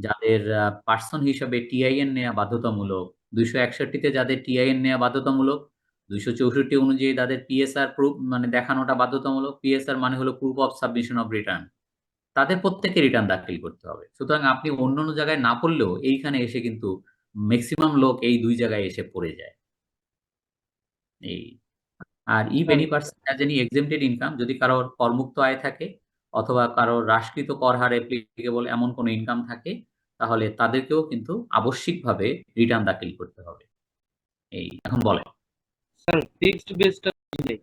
যাদের পার্সন হিসাবে টিআইএন নেওয়া বাধ্যতামূলক, 261-তে যাদের টিআইএন নেওয়া বাধ্যতামূলক, 264 অনুযায়ী তাদের পিএসআর প্রুফ মানে দেখানোটা বাধ্যতামূলক। পিএসআর মানে হলো proof of submission of return. তাদের প্রত্যেককে রিটার্ন দাখিল করতে হবে। সুতরাং আপনি অন্য অন্য জায়গায় না পড়লেও এইখানে এসে কিন্তু ম্যাক্সিমাম লোক এই দুই জায়গায় এসে পড়ে যায়। এই আর if sir any person has any exempted income, যদি কারোর করমুক্ত আয় থাকে অথবা কারোর হ্রাসকৃত কর হার অ্যাপ্লিকেবল এমন কোনো ইনকাম থাকে, তাহলে তাদেরকেও কিন্তু আবশ্যিকভাবে রিটার্ন দাখিল করতে হবে। এই এখন বলেন, স্যার ফিক্সড বেসটা নেই।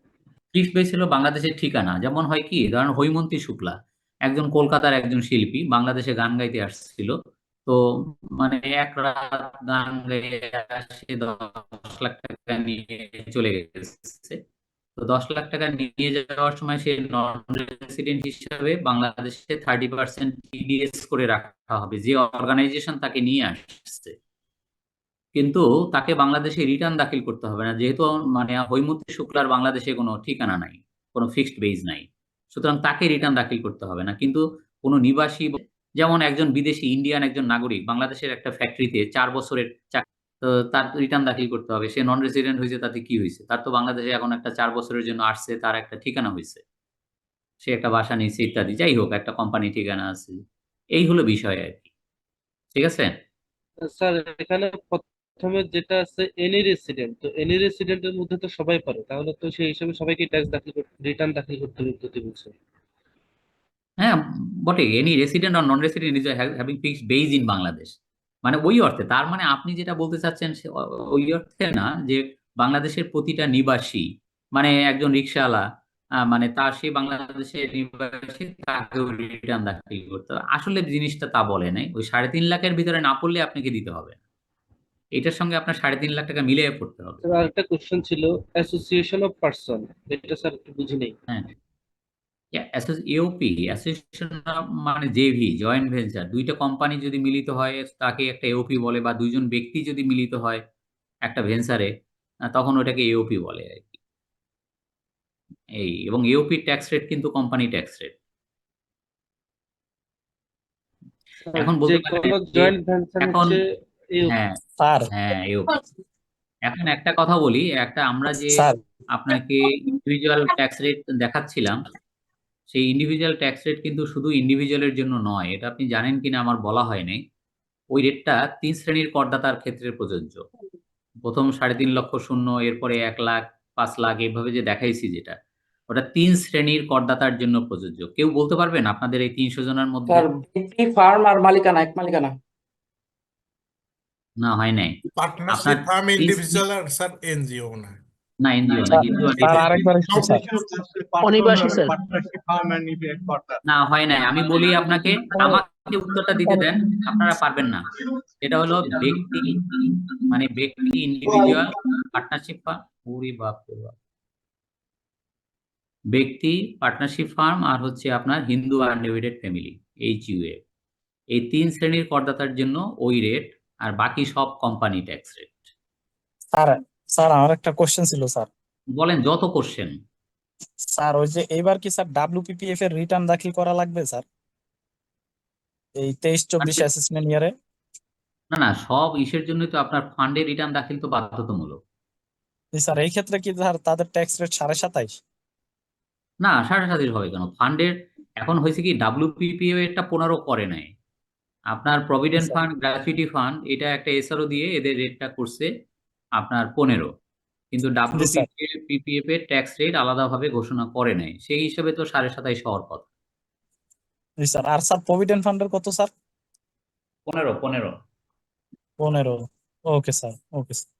ফিক্সড বেস হলো বাংলাদেশের ঠিকানা। যেমন হয় কি, ধরেন হৈমন্তী শুক্লা একজন কলকাতার একজন শিল্পী, বাংলাদেশে গান গাইতে আসছিল। তো মানে এক রাত গান গাইতে আসে 10 লাখ টাকা নিয়ে চলে গেছে। তো 10 লাখ টাকা নিয়ে যাওয়ার সময় সে নন রেসিডেন্ট হিসাবে বাংলাদেশে 30% টিডিএস করে রাখা হবে, যে অর্গানাইজেশন তাকে নিয়ে আসছে। কিন্তু তাকে বাংলাদেশে রিটার্ন দাখিল করতে হবে না, যেহেতু মানে হৈমন্তী শুক্লার বাংলাদেশে কোনো ঠিকানা নাই, কোনো ফিক্সড বেজ নাই। সুতরাং তাকে রিটার্ন দাখিল করতে হবে না। কিন্তু কোনো নিবাসী, যেমন একজন বিদেশি ইন্ডিয়ান একজন নাগরিক বাংলাদেশের একটা ফ্যাক্টরিতে 4 বছরের তো তার রিটার্ন দাখিল করতে হবে। সে নন রেসিডেন্ট হয়েছে, তাতে কি হয়েছে? তার তো বাংলাদেশে এখন একটা 4 বছরের জন্য আসছে, তার একটা ঠিকানা হয়েছে, সে একটা বাসা নিয়েছে ইত্যাদি, যাই হোক একটা কোম্পানি ঠিকানা আছে। এই হলো বিষয় আর কি। ঠিক আছে। স্যার এখানে প্রথমে যেটা আছে এনি রেসিডেন্ট, তো এনি রেসিডেন্টের মধ্যে তো সবাই পারে, তাহলে তো সেই হিসাবে সবাইকে ট্যাক্স দাখিল করতে, রিটার্ন দাখিল করতে হবে প্রতি বছর। হ্যাঁ, বটে, any resident or non resident is having fixed base in Bangladesh, মানে ওই অর্থে। তার মানে আপনি যেটা বলতে চাচ্ছেন ওই অর্থে না যে বাংলাদেশের প্রতিটা নিবাসী, মানে একজন রিকশাওয়ালা, মানে তার সেই বাংলাদেশের নিবাসী, তাকেও রিটার্ন দাখিল করতে হবে। আসলে জিনিসটা তা বলে নাই। ওই 3.5 লাখের ভিতরে না পড়লে আপনাকে দিতে হবে না। এটার সঙ্গে আপনার 3.5 লাখ টাকা মিলিয়ে পড়তে হবে। স্যার আরেকটা কোশ্চেন ছিল, অ্যাসোসিয়েশন অফ পার্সন, এটা স্যার একটু বুঝি নেই। হ্যাঁ, এওপি অ্যাসোসিয়েশন মানে জেভি, জয়েন্ট ভেঞ্চার, দুইটা কোম্পানি যদি মিলিত হয় তাকে একটা এওপি বলে, বা দুইজন ব্যক্তি যদি মিলিত হয় একটা ভেঞ্চারে, তখন ওটাকে এওপি বলে আর কি। এই এবং এওপি ট্যাক্স রেট কিন্তু কোম্পানি ট্যাক্স রেট। স্যার এখন যে বলতে পারেন কোনো যে জয়েন্ট ভেঞ্চার এখন, হচ্ছে এই। হ্যাঁ, স্যার হ্যাঁ এওপি। এখন একটা কথা বলি, একটা আমরা যে স্যার আপনাকে ইন্ডিভিজুয়াল ট্যাক্স রেট দেখাচ্ছিলাম, সেই ইন্ডিভিজুয়াল ট্যাক্স রেট কিন্তু শুধু ইন্ডিভিজুয়ালের জন্য নয়, এটা আপনি জানেন কিনা আমার বলা হয় নাই। ওই রেটটা 3 শ্রেণীর করদাতার ক্ষেত্রে প্রযোজ্য। প্রথম 3.5 লক্ষ শূন্য, এরপরে 1 লাখ, 5 লাখ, এইভাবে যে দেখাইছি যেটা, ওটা 3 শ্রেণীর করদাতার জন্য প্রযোজ্য। কেউ বলতে পারবেন আপনাদের এই 300 জনের মধ্যে? স্যার ব্যক্তি ফার্ম আর মালিকানা এক মালিকানা। না, হয় নাই। আপনার পার্টনারশিপ ফার্ম তিন শ্রেণী, ইন্ডিভিজুয়াল আর স্যার এনজিও না। না এনজিও না, স্যার হিন্দু আর স্যার আরেকবার একটু স্যার। অনিবাসী স্যার। না, হয় নাই। আমি বলি আপনাকে, আমাকে উত্তরটা দিতে দেন, আপনারা পারবেন না। এটা হলো ব্যক্তি, মানে ব্যক্তি ইন্ডিভিজুয়াল, পার্টনারশিপ ফার্ম, ওরে বাপ রে বাপ, ব্যক্তি, পার্টনারশিপ ফার্ম, আর হচ্ছে আপনার হিন্দু আনডিভাইডেড ফ্যামিলি, এইচইউএ। এই 3 শ্রেণীর করদাতার জন্য ওই রেট, আর বাকি সব company tax rate. Sir sir আমার একটা কোশ্চেন ছিল স্যার। বলেন, যত কোশ্চেন। স্যার ওই যে এইবার কি স্যার ডাব্লিউপিপিএফ এর রিটার্ন দাখিল করা লাগবে স্যার এই 23-24 অ্যাসেসমেন্ট ইয়ারে? না না, সব ইসের জন্যই তো আপনার ফান্ডে রিটার্ন দাখিল তো বাধ্যতামূলক। স্যার এই ক্ষেত্রে কি স্যার তাদের ট্যাক্স রেট 27.5? না, 27.5 হবে কেন? ফান্ডের এখন হয়েছে কি, ডাব্লিউপিপিও এটা 15 করে নাই। আপনার provident sir fund, gratuity fund, এটা একটা এসআরও দিয়ে এদের রেটটা করছে আপনার 15। কিন্তু জি স্যার। ডাব্লিউপিপিএফ এর ট্যাক্স রেট আলাদাভাবে ঘোষণা করে নাই, সেই হিসেবে তো 27.5 হওয়ার কথা। জি স্যার। আর স্যার প্রভিডেন্ট ফান্ডের কত sir? 15। 15। Okay sir, okay sir,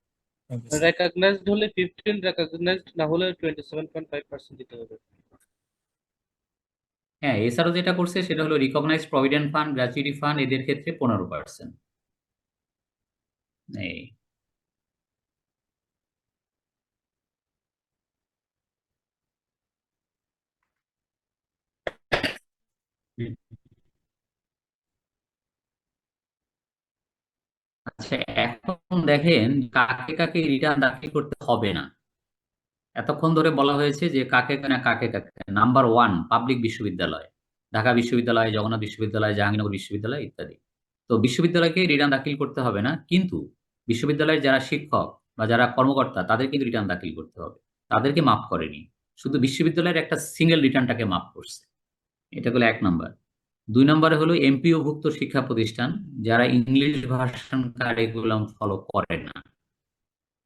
thank you sir. Recognized হলে 15, রেকগনাইজড না হলে 27.5% দিতে হবে। হ্যাঁ, এসআরও যেটা করছে সেটা হলো recognized provident fund, gratuity fund, এদের ক্ষেত্রে 15%। এই আচ্ছা, এখন দেখেন কাকে কাকে রিটার্ন দাখিল করতে হবে না। এতক্ষণ ধরে বলা হয়েছে যে কাকে না কাকে কাকে। নাম্বার 1, পাবলিক বিশ্ববিদ্যালয়, ঢাকা বিশ্ববিদ্যালয়, জগন্নাথ বিশ্ববিদ্যালয়, জাহাঙ্গীরনগর বিশ্ববিদ্যালয় ইত্যাদি। তো বিশ্ববিদ্যালয়কে রিটার্ন দাখিল করতে হবে না, কিন্তু বিশ্ববিদ্যালয়ের যারা শিক্ষক বা যারা কর্মকর্তা তাদের কিন্তু রিটার্ন দাখিল করতে হবে। তাদেরকে মাফ করেনি, শুধু বিশ্ববিদ্যালয়ের একটা সিঙ্গেল রিটার্নটাকে মাফ করছে। এটা হলো 1 নাম্বার। 2 নম্বরে হলো এমপিওভুক্ত শিক্ষা প্রতিষ্ঠান যারা ইংলিশ ভার্সন কারিকুলাম ফলো করে না,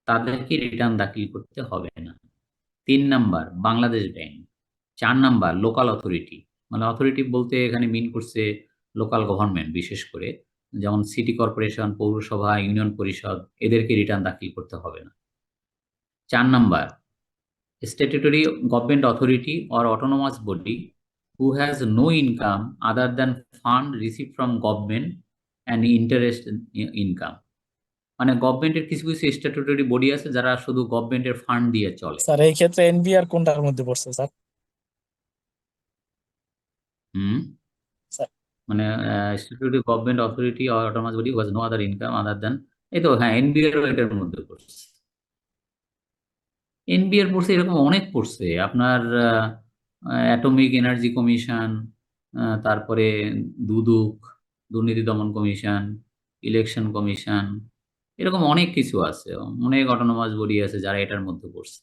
তাদেরকে রিটার্ন দাখিল করতে হবে না। 3 number Bangladesh bank. 4 number local authority, মানে অথরিটি বলতে এখানে মিন করছে লোকাল গভর্নমেন্ট, বিশেষ করে যেমন সিটি কর্পোরেশন, পৌরসভা, ইউনিয়ন পরিষদ, এদেরকে রিটার্ন দাখিল করতে হবে না। 4 number statutory government authority or autonomous body who has no income other than fund received from government and interest income, মানে গভর্নমেন্টের কিছু কিছু স্ট্যাটুটরি বডি আছে যারা শুধু গভর্নমেন্টের ফান্ড দিয়ে চলে। স্যার এই ক্ষেত্রে এনবিআর কোনটার মধ্যে পড়ছে স্যার? হুম স্যার মানে statutory government authority or autonomous body was no other income other than, এই তো হ্যাঁ এনবিআর এটার মধ্যে পড়ছে। এনবিআর পড়ছে এরকম অনেক পড়ছে আপনার, অ্যাটমিক এনার্জি কমিশন, তারপরে দুদক, দুর্নীতি দমন কমিশন, ইলেকশন কমিশন, এরকম অনেক কিছু আছে, অনেক অটোনমাস বডি আছে যারা এটার মধ্যে পড়ছে,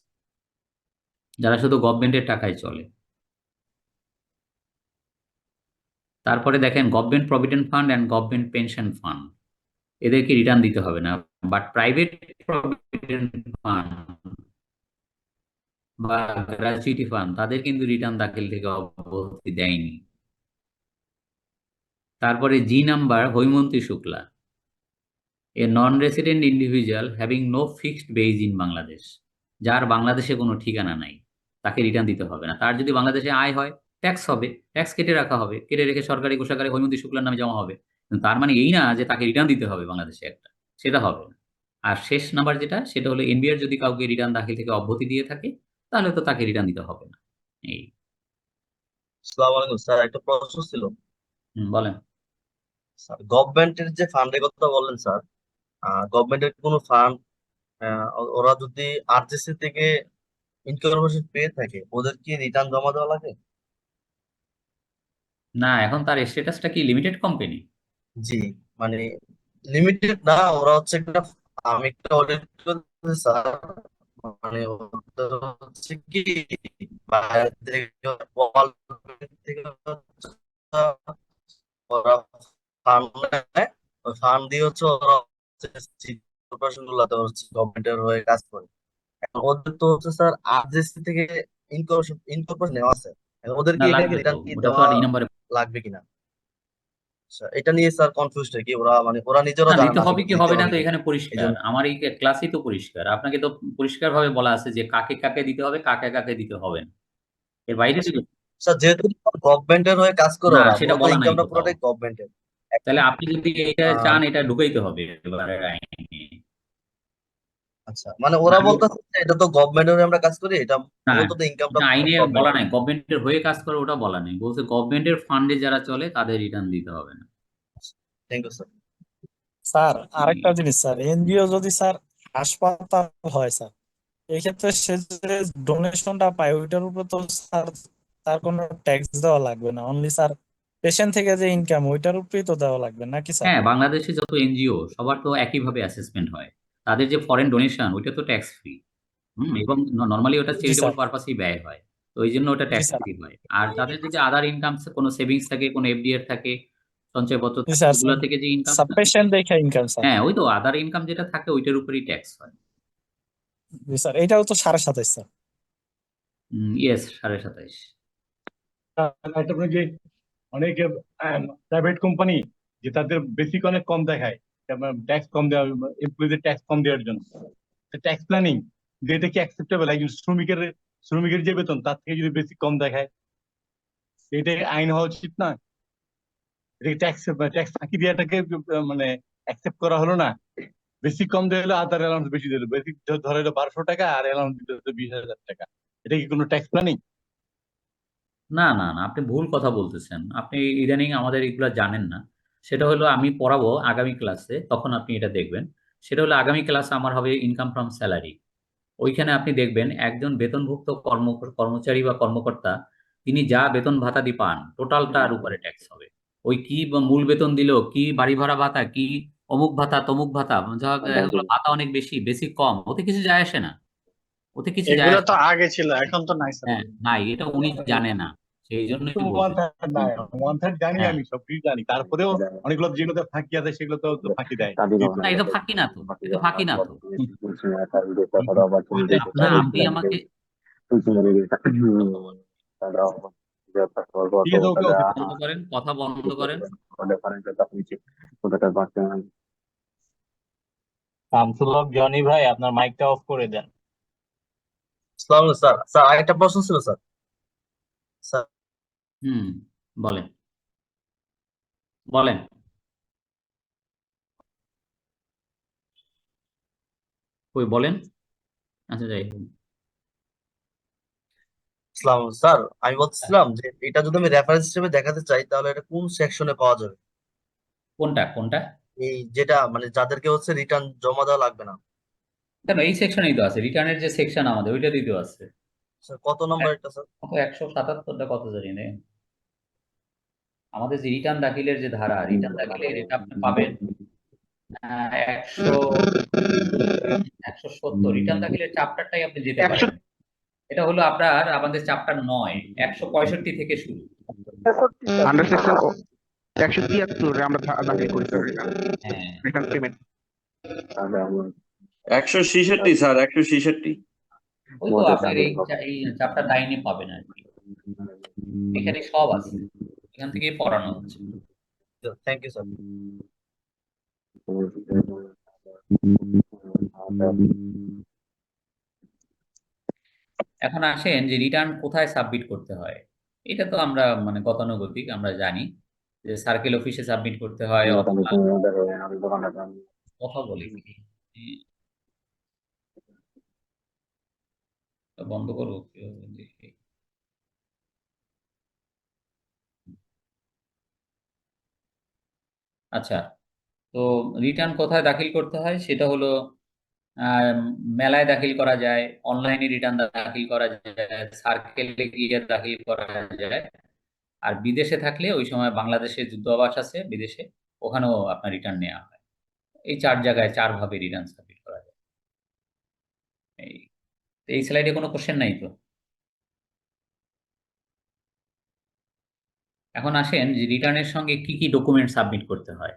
যারা শুধু গভর্নমেন্টের টাকায় চলে। তারপরে দেখেন government provident fund and government pension fund, এদেরকে রিটার্ন দিতে হবে না, বাট প্রাইভেট প্রভিডেন্ট ফান্ড বা গ্র্যাচুইটি ফান্ড তাদের কিন্তু রিটার্ন দাখিল থেকে অব্যাহতি দেয়নি। তারপরে G number Haimanti Shukla, a non resident individual having no fixed base in Bangladesh, যার বাংলাদেশে কোনো ঠিকানা নাই, তাকে রিটার্ন দিতে হবে না। তার যদি বাংলাদেশে আয় হয় ট্যাক্স হবে, ট্যাক্স কেটে রাখা হবে, কেটে রেখে সরকারি কোষাগারে হৈমন্তী শুক্লার নামে জমা হবে, কিন্তু তার মানে এই না যে তাকে রিটার্ন দিতে হবে বাংলাদেশে একটা, সেটা হবে না। আর শেষ নাম্বার যেটা, সেটা হলো এনবিআর যদি কাউকে রিটার্ন দাখিল থেকে অব্যাহতি দিয়ে থাকে তাহলে তো তাকে রিটার্ন দিতে হবে না। এই আসসালামু আলাইকুম স্যার, একটা প্রশ্ন ছিল। বলেন। স্যার গভর্নমেন্টের যে ফান্ডের কথা বললেন স্যার, গভর্নমেন্টের কোনো ফান্ড ওরা যদি আরজিসি থেকে ইনফরমেশন পেয়ে থাকে, ওদের কি রিটার্ন জমা দেওয়া লাগে? না, এখন তার স্ট্যাটাসটা কি লিমিটেড কোম্পানি? জি, মানে লিমিটেড না, ওরা হচ্ছে একটা, আমি একটা অডিট করতেছি স্যার, মানে ওদের হচ্ছে কি বাইরে থেকে world bank থেকে হচ্ছে ওরা ফান্ড নেয়, ওই ফান্ড দিয়ে হচ্ছে ওরা কর্পোরেশন গুলাতে হচ্ছে গভর্নমেন্টের হয়ে কাজ করে। এখন ওদের তো হচ্ছে স্যার আরজিসি থেকে ইনকর্পোরেশন নেওয়া আছে, এখন ওদের না, কি এটাকে লাগবে তো, রিটার্ন কি ওটা তো দেওয়া আর এই নম্বরে লাগবে কিনা? আচ্ছা, এটা নিয়ে স্যার কনফিউজ কি ওরা, মানে ওরা নিজেরাও না, জানে দিতে না হবে আসলে কি দিতে হবে না হবে তো কিনা, এখানে এই পরিষ্কার, জন্য। আমার এই ক্লাসই তো পরিষ্কার, আপনাকে তো পরিষ্কার ভাবে বলা আছে যে কাকে কাকে দিতে হবে, কাকে কাকে দিতে হবে না, এর বাইরে তো কিছু- স্যার যেহেতু গভর্নমেন্টের হয়ে কাজ করে, না, ওরা সেটা মূলত বলা নাই ইনকামটা কোথাও। পুরোটাই গভর্নমেন্টের। তাহলে আপনি যদি এটা চান এটা ঢুকাইতে হবে এবারে আইনে। আচ্ছা, মানে ওরা বলতেছে যে এটা তো গভর্নমেন্টের হয়ে আমরা কাজ করি, এটা না, মূলত তো ইনকামটা এটা আইনে বলা গভর্নমেন্টের। নাই গভর্নমেন্টের হয়ে কাজ করে, ওটা বলা নেই, বলছে গভর্নমেন্টের ফান্ডে যারা চলে তাদের রিটার্ন দিতে হবে না। Thank you sir. স্যার আরেকটা জিনিস স্যার, এনজিও যদি স্যার হাসপাতাল হয় স্যার, এই ক্ষেত্রে সে যে ডোনেশনটা পায় ওইটার উপর তো স্যার তার কোনো ট্যাক্স দেওয়া লাগবে না, অনলি স্যার পেশেন্ট থেকে যে ইনকাম ওইটার উপরেই তো দেওয়া লাগবে নাকি স্যার? হ্যাঁ, বাংলাদেশে যত এনজিও সবার তো একইভাবে অ্যাসেসমেন্ট হয়, তাদের যে ফরেন ডোনেশন ওইটা তো ট্যাক্স ফ্রি। এবং নর্মালি ওটা জি চ্যারিটেবল স্যার, পারপাসেই ব্যয় হয়, তো ওই জন্য ওটা জি ট্যাক্স স্যার, ফ্রি হয়। আর তাদের যদি আদার ইনকাম, কোনো সেভিংস থাকে, কোনো এফডিআর থাকে, সঞ্চয়পত্র জি থাকে, স্যার, ওগুলো থেকে যে ইনকাম, স্যার পেশেন্ট দেখে ইনকাম স্যার। হ্যাঁ ওই তো আদার ইনকাম যেটা থাকে ওইটার উপরই ট্যাক্স হয়। জি স্যার, এটাও তো 27.5 স্যার। ইয়েস, 27.5। তারপরে যে অনেক প্রাইভেট কোম্পানি যে তাদের বেসিক অনেক কম দেখায়, ট্যাক্স কম দেওয়া, এমপ্লয়ীদের ট্যাক্স কম দেওয়ার জন্য ট্যাক্স প্ল্যানিং, যে এটা কি অ্যাকসেপ্টেবল? একজন শ্রমিকের যে বেতন তার থেকে যদি বেসিক কম দেখায়, এটা আইন হওয়া উচিত না? এটা ট্যাক্স ট্যাক্স ফাঁকি দেওয়াটাকে মানে অ্যাকসেপ্ট করা হলো না? বেসিক কম দেওয়া হলো, আদার অ্যালাউন্স বেশি দিল, বেসিক ধরে হলো 1200 টাকা আর অ্যালাউন্স দিতে হলো 20,000 টাকা, এটা কি কোনো ট্যাক্স প্ল্যানিং? না না না, আপনি ভুল কথা বলতেছেন, আপনি ইদানিং আমাদের এগুলো জানেন না। সেটা হলো আমি পড়াবো আগামী ক্লাসে, তখন আপনি এটা দেখবেন। সেটা হলো আগামী ক্লাসে আমার হবে ইনকাম ফ্রম স্যালারি। ওইখানে আপনি দেখবেন একজন বেতনভুক্ত কর্মচারী বা কর্মকর্তা তিনি যা বেতন ভাতাদি পান টোটালটার উপরে ট্যাক্স হবে। ওই কি মূল বেতন দিল, কি বাড়ি ভাড়া ভাতা, কি অমুক ভাতা তমুক ভাতা, ভাতা অনেক বেশি বেশি কম, ওতে কিছু যায় আসে না, ওতে কিছু যায় এগুলো আসে তো না। আগে ছিল, এখন তো নাই স্যার। হ্যাঁ, নাই, এটা উনি জানে না, সেই জন্যই ওয়ান বলতে। থার্ড নাই, ওয়ান থার্ড জানি, হ্যাঁ, আমি সবকিছু জানি, তারপরেও অনেকগুলো যেগুলোতে ফাঁকি আছে সেগুলো তো ফাঁকি দেয়। না এটা ফাঁকি না তো, এটা ফাঁকি না তো। আপনি আমাকে ঠিক আছে, ওকে ওকে। বন্ধ করেন, কথা বন্ধ করেন। শামসুল হক জনি ভাই, আপনার মাইকটা অফ করে দেন। আসসালামু আলাইকুম স্যার। স্যার আরেকটা প্রশ্ন ছিল স্যার। স্যার হুম, বলেন বলেন। কই বলেন। আচ্ছা, যাই হোক। স্যার আমি বলছিলাম যে এটা যদি আমি রেফারেন্স হিসেবে দেখাতে চাই তাহলে এটা কোন সেকশনে পাওয়া যাবে? কোনটা কোনটা? এই যেটা মানে যাদেরকে হচ্ছে রিটার্ন জমা দেওয়া লাগবে না। কেন, এই সেকশনেই তো আছে, রিটার্নের যে সেকশন আমাদের ওইটা দিতেও আছে। স্যার কত নম্বর এটা স্যার? 177টা কত জানি না, আমাদের যে রিটার্ন দাখিলের যে ধারা, রিটার্ন দাখিলের এটা আপনি পাবেন 170 রিটার্ন দাখিলের চ্যাপ্টারটাই আপনি যেতে 100 পারেন। এটা হলো আপনার আমাদের চ্যাপ্টার 9, 165 থেকে শুরু। আন্ডার সেকশন 173 আমরা দাখিল করি স্যার হ্যাঁ, রিটার্ন পেমেন্ট। 166 স্যার, 166। ওই তো আপনার এই চ্যাপ্টার 9-এ পাবেন আর কি, এখানে সব আছে, এখান থেকেই পড়ানো হচ্ছে। Thank you sir. এখন আসেন যে রিটার্ন কোথায় সাবমিট করতে হয়। এটা তো আমরা মানে গতানুগতিক আমরা জানি যে সার্কেল অফিসে সাবমিট করতে হয়, অথবা কথা বলি কি, বন্ধ করবো কিভাবে দেখি। আচ্ছা, তো রিটার্ন কোথায় দাখিল করতে হয় সেটা হলো আহ, মেলায় দাখিল করা যায়, অনলাইনে রিটার্ন দাখিল করা যায়, সার্কেলে গিয়ে দাখিল করা যায়। আর বিদেশে থাকলে ওই সময় বাংলাদেশে যুদ্ধাবাস আছে বিদেশে, ওখানেও আপনার রিটার্ন নেওয়া হয়। এই 4 জায়গায় 4 ভাবে রিটার্ন সাবমিট করা যায়। এই এই স্লাইডে কোনো কোশ্চেন নাই তো? এখন আসেন যে রিটার্নের সঙ্গে কি কি ডকুমেন্ট সাবমিট করতে হয়।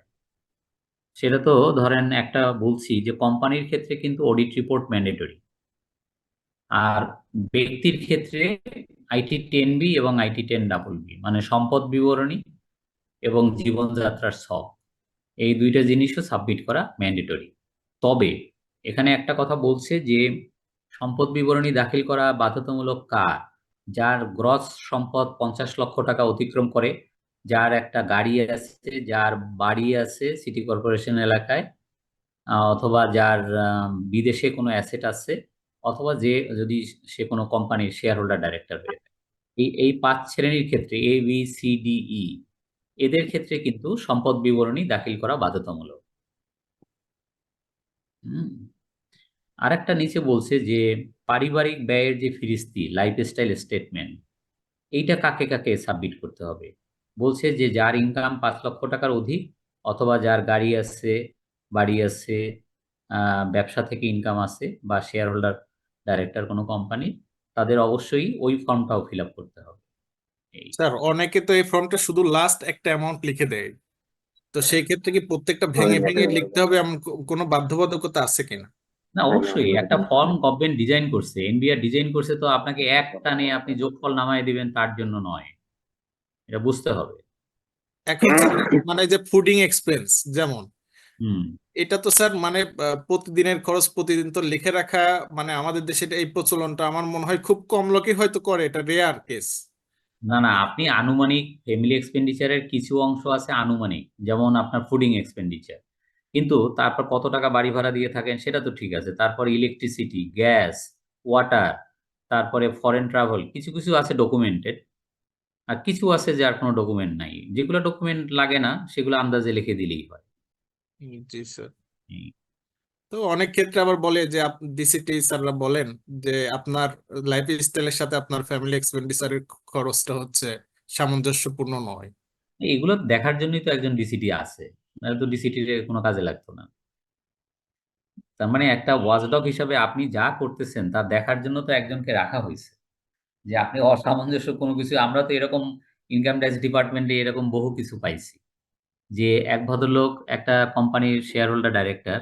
সেটা তো ধরেন একটা বলছি যে কোম্পানির ক্ষেত্রে কিন্তু অডিট রিপোর্ট ম্যান্ডেটরি, আর ব্যক্তির ক্ষেত্রে IT-10B এবং IT-10BB, মানে সম্পদ বিবরণী এবং জীবনযাত্রার ছক, এই দুইটা জিনিসও সাবমিট করা ম্যান্ডেটরি। তবে এখানে একটা কথা বলছে যে সম্পদ বিবরণী দাখিল করা বাধ্যতামূলক কার? যার গ্রস সম্পদ 50 লক্ষ টাকা অতিক্রম করে, যার একটা গাড়ি আছে, যার বাড়ি আছে সিটি কর্পোরেশন এলাকায়, অথবা যার বিদেশে কোনো অ্যাসেট আছে, অথবা যে যদি সে কোনো কোম্পানির শেয়ার হোল্ডার ডাইরেক্টর হয়ে থাকে। এই 5 শ্রেণীর ক্ষেত্রে ABCDE, এদের ক্ষেত্রে কিন্তু সম্পদ বিবরণী দাখিল করা বাধ্যতামূলক। হুম। আরেকটা নিচে বলছে যে পারিবারিক ব্যয়ের যে ফিরিস্তি, লাইফস্টাইল স্টেটমেন্ট, এইটা কাকে কাকে সাবমিট করতে হবে। বলছে যে যার ইনকাম 5 লক্ষ টাকার অধিক, অথবা যার গাড়ি আছে, বাড়ি আছে, ব্যবসা থেকে ইনকাম আছে, বা শেয়ার হোল্ডার ডাইরেক্টর কোনো কোম্পানি, তাদের অবশ্যই ওই ফর্মটাও ফিল আপ করতে হবে। এই স্যার অনেকে তো এই ফর্মটা শুধু লাস্ট একটা অ্যামাউন্ট লিখে দেয়, তো সেই ক্ষেত্রে কি প্রত্যেকটা ভেঙে ভেঙে লিখতে হবে, এমন কোনো বাধ্যবাধকতা আছে কিনা? না, অবশ্যই একটা ফর্ম গভর্নমেন্ট ডিজাইন করছে, এনবিআর ডিজাইন করছে, তো আপনাকে এক টানে আপনি যোগফল নামায় দিবেন তার জন্য নয়, এটা বুঝতে হবে। এখন স্যার মানে যে ফুডিং এক্সপেন্স যেমন, হুম। এটা তো স্যার মানে প্রতিদিনের খরচ প্রতিদিন তো লিখে রাখা, মানে আমাদের দেশে এই প্রচলনটা আমার মনে হয় খুব কম লোকই হয়তো করে, এটা রেয়ার কেস। না না, আপনি আনুমানিক ফ্যামিলি এক্সপেন্ডিচারের কিছু অংশ আছে আনুমানিক, যেমন আপনার ফুডিং এক্সপেন্ডিচার, কিন্তু তারপর কত টাকা বাড়ি ভাড়া দিয়ে থাকেন সেটা তো ঠিক আছে, তারপর ইলেকট্রিসিটি, গ্যাস, ওয়াটার, তারপরে ফরেন ট্রাভেল, কিছু কিছু আছে ডকুমেন্টেড, আর কিছু আছে যার কোনো ডকুমেন্ট নাই, যেগুলো ডকুমেন্ট লাগে না সেগুলো আন্দাজে লিখে দিলেই হয়। জি স্যার। এই, তো অনেক ক্ষেত্রে আবার বলে যে ডিসিটি স্যাররা বলেন যে আপনার লাইফ স্টাইলের সাথে আপনার ফ্যামিলি এক্সপেন্ডিচারের খরচটা হচ্ছে সামঞ্জস্যপূর্ণ নয়। এগুলো দেখার জন্যই তো একজন ডিসিটি আছে, নাহলে তো ডিসিটির কোনো কাজে লাগতো না। তার মানে একটা ওয়াচডগ হিসাবে আপনি যা করতেছেন তা দেখার জন্য তো একজনকে রাখা হয়েছে, যে আপনি অসামঞ্জস্য কোনো কিছু। আমরা তো এরকম ইনকাম ট্যাক্স ডিপার্টমেন্টে এরকম বহু কিছু পাইছি, যে এক ভদ্রলোক একটা কোম্পানির শেয়ার হোল্ডার ডাইরেক্টর।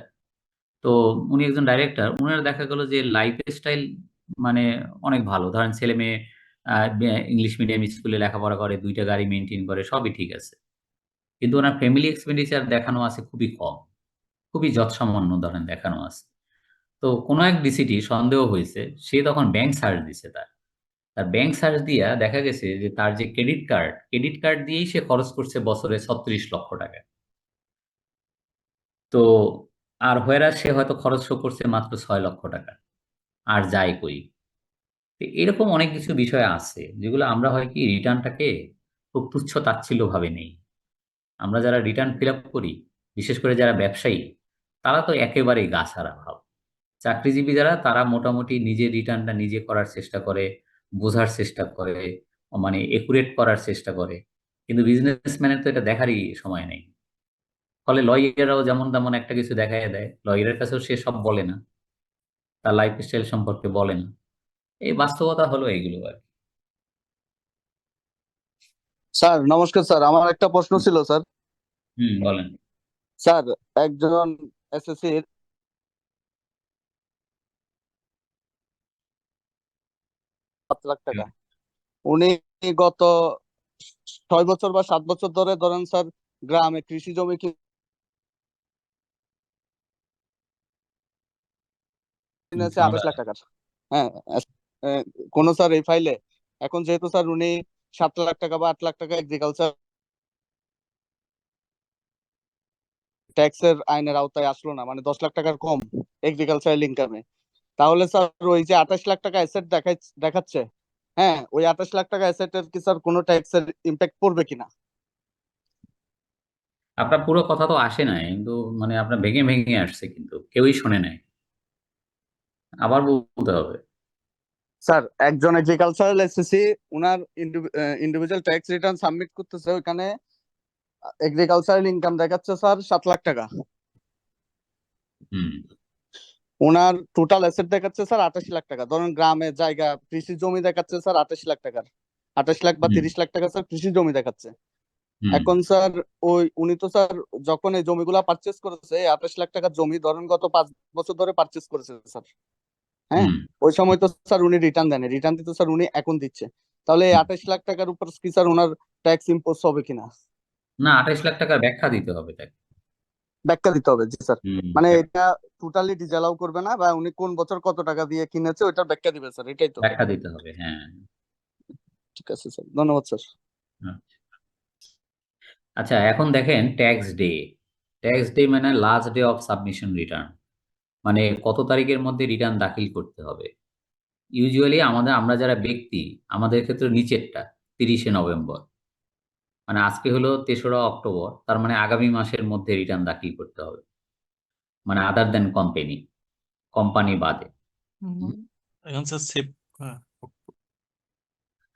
তো উনি একজন ডাইরেক্টর, উনার দেখা গেল যে লাইফ স্টাইল মানে অনেক ভালো। ধরেন ছেলে মেয়ে ইংলিশ মিডিয়াম স্কুলে লেখাপড়া করে, দুইটা গাড়ি মেনটেন করে, সবই ঠিক আছে। কিন্তু ওনার ফ্যামিলি এক্সপেন্ডিচার দেখানো আছে খুবই কম, খুবই যৎসামান্য ধরেন দেখানো আছে। তো কোনো এক ডিসিটি সন্দেহ হয়েছে, সে তখন ব্যাংক সার্চ দিছে। তার তার ব্যাংক সার্চ দিয়া দেখা গেছে যে তার যে ক্রেডিট কার্ড দিয়েই সে খরচ করছে বছরে 36 লক্ষ টাকা। তো আর হয়রাস সে হয়তো খরচ করছে মাত্র 6 লক্ষ টাকা, আর যাই কই। তো এরকম অনেক কিছু বিষয় আছে যেগুলো আমরা হয় কি রিটার্নটাকে খুব তুচ্ছ তাচ্ছিল্য ভাবে নেই। আমরা যারা রিটার্ন ফিল আপ করি, বিশেষ করে যারা ব্যবসায়ী, তারা তো একেবারেই গা ছাড়া ভাব। চাকরিজীবী যারা, তারা মোটামুটি নিজের রিটার্নটা নিজে করার চেষ্টা করে, বোঝার চেষ্টা করে, মানে একুরেট করার চেষ্টা করে। কিন্তু বিজনেসম্যানের তো এটা দেখারই সময় নেই। ফলে লয়াররাও যেমন তেমন একটা কিছু দেখায় দেয়, লয়ারের কাছেও সে সব বলে না, তার লাইফ স্টাইল সম্পর্কে বলে না। এই বাস্তবতা হলো এইগুলো আর কি। স্যার নমস্কার স্যার, আমার একটা প্রশ্ন ছিল স্যার। বলেন। স্যার, একজন এসএসসির 7 লাখ টাকা, উনি গত 6 বছর বা 7 বছর ধরে ধরেন স্যার গ্রামে কৃষি জমি কিনেছে 28 লাখ টাকার। হ্যাঁ, আহ, কোন স্যার এই ফাইলে এখন যেহেতু স্যার উনি 7 লাখ টাকা বা 8 লাখ টাকা এগ্রিকালচার ট্যাক্সের আইনের আওতায় আসলো না, মানে 10 লাখ টাকার কম এগ্রিকালচারাল ইনকামে, তাহলে স্যার ওই যে 28 লাখ টাকা অ্যাসেট দেখাচ্ছে, হ্যাঁ ওই 28 লাখ টাকা অ্যাসেটের কি স্যার কোনো ট্যাক্সের ইম্প্যাক্ট পড়বে কিনা? আপনার পুরো কথা তো আসে নাই, কিন্তু মানে আপনার ভেঙে ভেঙে আসছে, কিন্তু কেউই শোনে নাই। আবার বলতে হবে। স্যার, একজন এগ্রিকালচারাল এসএসসি উনার ইন্ডিভিজুয়াল ট্যাক্স রিটার্ন সাবমিট করতেছে, ওইখানে এগ্রিকালচারাল ইনকাম দেখাচ্ছে স্যার 7 লাখ টাকা, হুম ওনার টোটাল অ্যাসেট দেখাচ্ছে স্যার 28 লাখ টাকা। ধরুন গ্রামে জায়গা কৃষি জমি দেখাচ্ছে স্যার 28 লাখ টাকার, 28 লাখ বা হুম 30 লাখ টাকা স্যার কৃষি জমি দেখাচ্ছে। হুম এখন স্যার উনি তো স্যার যখন এই জমিগুলা পারচেস করেছে, 28 লাখ টাকার জমি ধরেন গত 5 বছর ধরে পারচেস করেছে স্যার। হ্যাঁ, হুম ওই সময় তো স্যার উনি রিটার্ন দেন, রিটার্ন দিতে স্যার উনি এখন দিচ্ছে, তাহলে এই হুম। 28 লাখ টাকার উপর কি স্যার ওনার ট্যাক্স ইম্পোজ হবে কিনা? না, 28 লাখ টাকার ব্যাখ্যা দিতে হবে তাকে। ব্যাখ্যা দিতে হবে, জি স্যার। হুম মানে এটা টোটালি ডিজালাও করবে না, বা উনি কোন বছর কত টাকা দিয়ে কিনেছে ওইটার ব্যাখ্যা দিবে স্যার, এটাই তো? ব্যাখ্যা দিতে হবে, হ্যাঁ। ঠিক আছে স্যার, ধন্যবাদ স্যার। হুম। আচ্ছা, এখন দেখেন ট্যাক্স ডে। ট্যাক্স ডে মানে last day of submission return, মানে কত তারিখের মধ্যে রিটার্ন দাখিল করতে হবে। ইউজুয়ালি আমরা যারা ব্যক্তি, আমাদের ক্ষেত্রে নিচেরটা 30শে নভেম্বর, মানে আজকে হলো 3রা অক্টোবর, তার মানে আগামী মাসের মধ্যে রিটার্ন দাখিল করতে হবে, মানে আদার দেন কোম্পানি বাদে। এখন স্যার সেভ।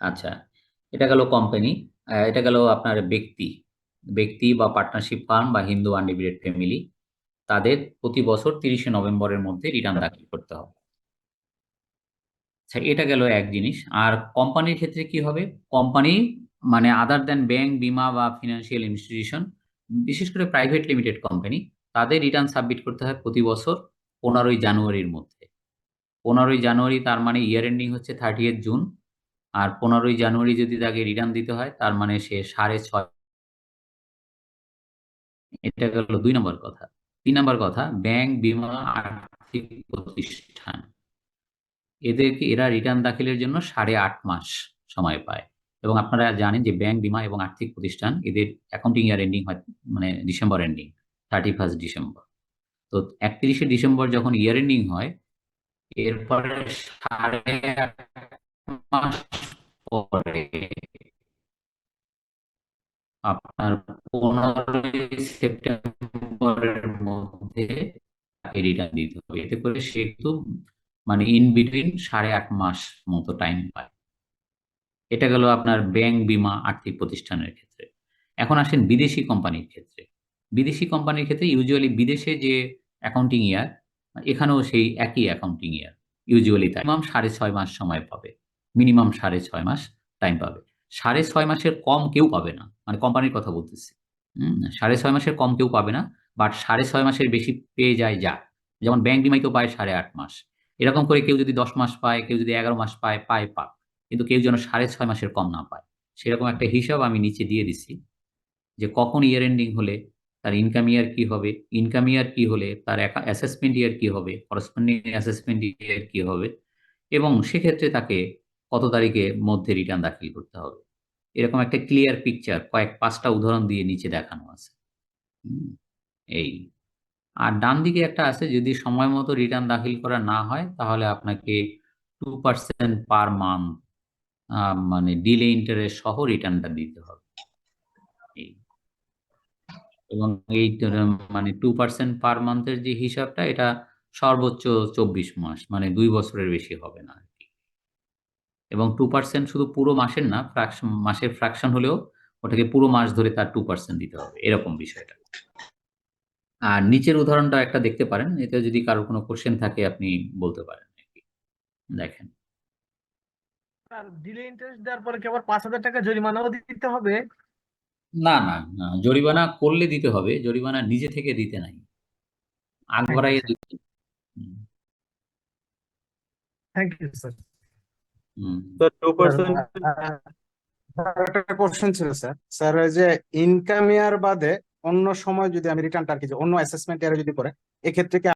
আচ্ছা, এটা গেল কোম্পানি। এটা গেল আপনার ব্যক্তি, ব্যক্তি বা পার্টনারশিপ ফার্ম বা হিন্দু আনডিভাইডেড ফ্যামিলি, তাদের প্রতি বছর 30শে নভেম্বরের মধ্যে রিটার্ন দাখিল করতে হবে। আচ্ছা, এটা গেল এক জিনিস। আর কোম্পানির ক্ষেত্রে কি হবে? কোম্পানি মানে আদার দেন ব্যাংক, বিমা বা ফিনান্সিয়াল ইনস্টিটিউশন, বিশেষ করে প্রাইভেট লিমিটেড কোম্পানি, তাদের রিটার্ন সাবমিট করতে হয় প্রতি বছর 15ই জানুয়ারির মধ্যে। 15ই জানুয়ারি তার মানে ইয়ার এন্ডিং হচ্ছে 30th জুন। আর 15ই জানুয়ারি যদি তাকে রিটার্ন দিতে হয়, তার মানে সে 6.5। এটা গেল 2 নম্বর কথা। 3 নম্বর কথা, ব্যাংক, বিমা, আর্থিক প্রতিষ্ঠান, এরা রিটার্ন দাখিলের জন্য 8.5 মাস সময় পায়। এবং আপনারা জানেন যে ব্যাংক, বিমা এবং আর্থিক প্রতিষ্ঠান, এদের অ্যাকাউন্টিং ইয়ার এন্ডিং হয় মানে ডিসেম্বর এন্ডিং, 31 ডিসেম্বর। তো 31শে ডিসেম্বর যখন ইয়ার এন্ডিং হয়, এরপরে 8.5 মাস পরে আপনার 15ই সেপ্টেম্বরের মধ্যে তাকে রিটার্ন দিতে হবে। এতে করে সে একটু মানে ইন বিটুইন 8.5 মাস মতো টাইম পায়। এটা গেল আপনার ব্যাংক, বিমা, আর্থিক প্রতিষ্ঠানের ক্ষেত্রে। এখন আসেন বিদেশি কোম্পানির ক্ষেত্রে। বিদেশি কোম্পানির ক্ষেত্রে ইউজুয়ালি বিদেশে যে অ্যাকাউন্টিং ইয়ার, এখানেও সেই একই অ্যাকাউন্টিং ইয়ার ইউজুয়ালি তাই মিনিমাম 6.5 মাস সময় পাবে, মিনিমাম 6.5 মাস টাইম পাবে। 6.5 মাসের কম কেউ পাবে না, মানে কোম্পানির কথা বলতেছি। 6.5 মাসের কম কেউ পাবে না, বাট 6.5 মাসের বেশি পেয়ে যায় যা, যেমন ব্যাংক বিমাই তো পায় 8.5 মাস। এরকম করে কেউ যদি 10 মাস পায়, কেউ যদি 11 মাস পায়, পাক, কিন্তু কেউ যেন 6.5 মাসের কম না পায়। সেরকম একটা হিসাব আমি নিচে দিয়ে দিছি, যে কখন ইয়ার এন্ডিং হলে তার ইনকাম ইয়ার কি হবে, ইনকাম ইয়ার কি হলে তার অ্যাসেসমেন্ট ইয়ার কি হবে, করসপন্ডিং অ্যাসেসমেন্ট ইয়ার কি হবে, এবং সেক্ষেত্রে তাকে কত তারিখের মধ্যে রিটার্ন দাখিল করতে হবে। এরকম একটা ক্লিয়ার পিকচার 5টা উদাহরণ দিয়ে নিচে দেখানো আছে। এই আর ডান দিকে একটা আছে, যদি সময় মতো রিটার্ন দাখিল করা না হয় তাহলে আপনাকে 2% পার মান্থ মানে ডিলে ইন্টারেস্ট সহ রিটার্নটা দিতে হবে। এবং এই মানে 2% পার মান্থের যে হিসাবটা, এটা সর্বোচ্চ 24 মাস, মানে 2 বছরের বেশি হবে না আর কি। এবং 2% শুধু পুরো মাসের না, মাসের ফ্র্যাকশন হলেও ওটাকে পুরো মাস ধরে তার 2% দিতে হবে, এরকম বিষয়টা। আর নিচের উদাহরণটা একটা দেখতে পারেন, এতে যদি কারোর কোনো কোশ্চেন থাকে আপনি বলতে পারেন আর কি। দেখেন, ডিলে ইন্টারেস্ট দেওয়ার পরে কি আবার 5,000 টাকা জরিমানাও দিতে হবে? না না না, জরিমানা করলে দিতে হবে, জরিমানা নিজে থেকে দিতে নাই, আগ বাড়াইয়ে দিতে। Thank you sir. স্যার 2% একটা কোশ্চেন ছিল স্যার। স্যার ওই যে ইনকাম ইয়ার বাদে অন্য সময় যদি আমি রিটার্নটা আর কি, যে অন্য অ্যাসেসমেন্ট ইয়ারে যদি করে, এক্ষেত্রে কি